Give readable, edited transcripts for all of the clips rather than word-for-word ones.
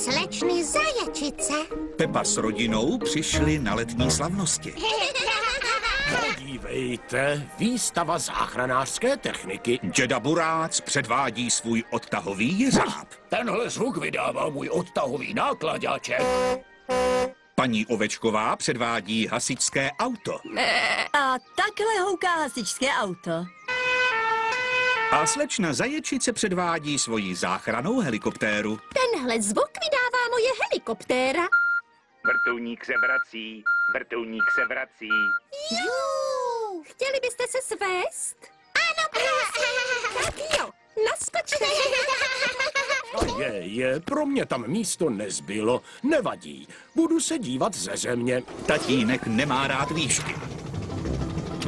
slečny Zaječice. Pepa s rodinou přišli na letní slavnosti. Podívejte, výstava záchranářské techniky. Děda Burác předvádí svůj odtahový jeřáb. Tenhle zvuk vydává můj odtahový nákladáček. Paní Ovečková předvádí hasičské auto. A takhle houká hasičské auto. A slečna Zaječice předvádí svoji záchrannou helikoptéru. Tenhle zvuk vydává moje helikoptéra. Vrtulník se vrací, vrtulník se vrací. Jú, chtěli byste se svést? Ano, prosím. Tak jo, naskočte. Pro mě tam místo nezbylo. Nevadí, budu se dívat ze země. Tatínek nemá rád výšky.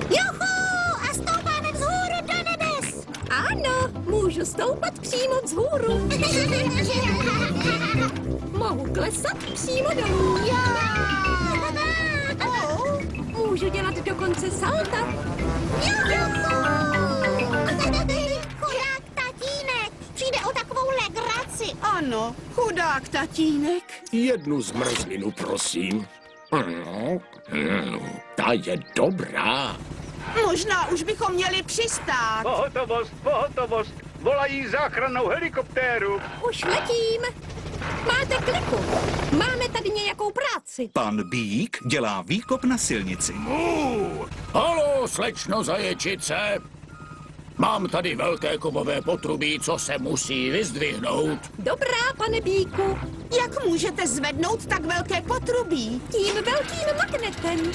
Juhu, a stoupáme vzhůru do nebes. Ano, můžu stoupat přímo vzhůru. Mohu klesat přímo dolů. Můžu dělat dokonce salta. Chudák tatínek, přijde o takovou legraci. Ano, chudák tatínek. Jednu zmrzlinu, prosím. Ta je dobrá. Možná už bychom měli přistát. Pohotovost, pohotovost, volají záchrannou helikoptéru. Už letím. Máte kliku. Máme tady nějakou práci. Pan Bík dělá výkop na silnici. Haló, slečno Zaječice. Mám tady velké kovové potrubí, co se musí vyzdvihnout. Dobrá, pane Bíku. Jak můžete zvednout tak velké potrubí? Tím velkým magnetem.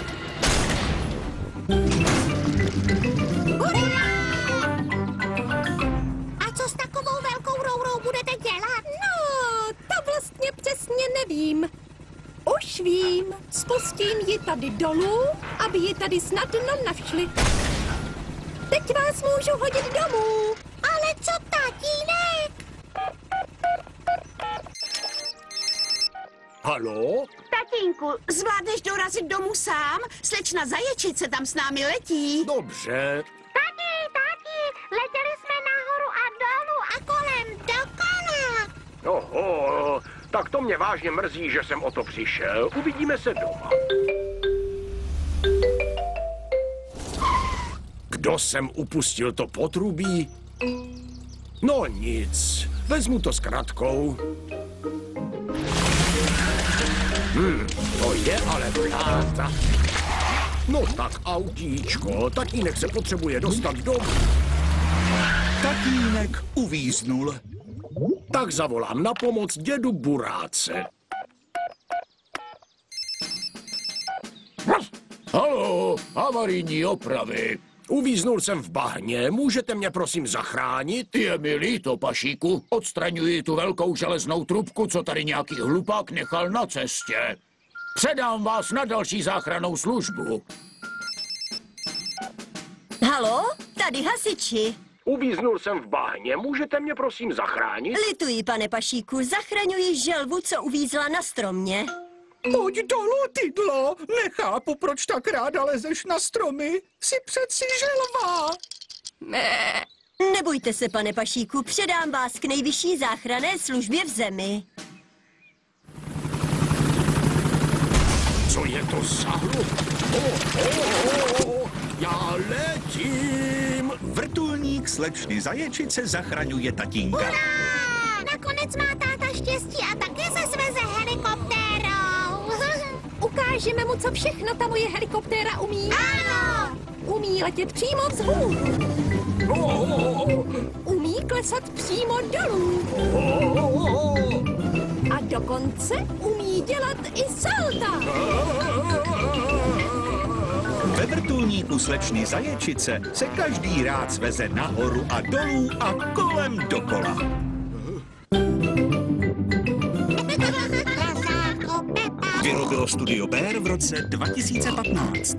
Hurá! A co s takovou velkou rourou budete dělat? No, to vlastně přesně nevím. Už vím. Spustím ji tady dolů, aby ji tady snadno našli. Teď vás můžu hodit domů. Ale co tatínek? Haló? Tatínku, zvládneš dorazit domů sám? Slečna Zaječice tam s námi letí. Dobře. Tati, letěli jsme nahoru a dolů a kolem dokola. Oho, tak to mě vážně mrzí, že jsem o to přišel. Uvidíme se doma. Kdo sem upustil to potrubí? No nic, vezmu to s kratkou. To je ale pláta. No tak, autíčko, tatínek se potřebuje dostat domů. Tatínek uvíznul. Tak zavolám na pomoc dědu Buráce. Haló, havarijní opravy. Uvíznul jsem v bahně, můžete mě prosím zachránit? Je mi líto, Pašíku. Odstraňuji tu velkou železnou trubku, co tady nějaký hlupák nechal na cestě. Předám vás na další záchrannou službu. Halo, tady hasiči. Uvíznul jsem v bahně, můžete mě prosím zachránit? Lituji, pane Pašíku, zachraňuji želvu, co uvízla na stromě. Pojď dolů, tydlo. Nechápu, proč tak ráda lezeš na stromy. Jsi přeci želva. Nebojte se, pane Pašíku, předám vás k nejvyšší záchranné službě v zemi. Co je to za hru? Já letím! Vrtulník slečny Zaječice zachraňuje tatínka. Hurá! Nakonec má táta štěstí a také se sveze helikoptérou. Ukážeme mu, co všechno ta moje helikoptéra umí. Ano! Umí letět přímo vzhůru. Umí klesat přímo dolů. A dokonce umí dělat i salta. Ve vrtulníku slečny Zaječice se každý rád sveze nahoru a dolů a kolem dokola. Vyrobilo Studio Bér v roce 2015.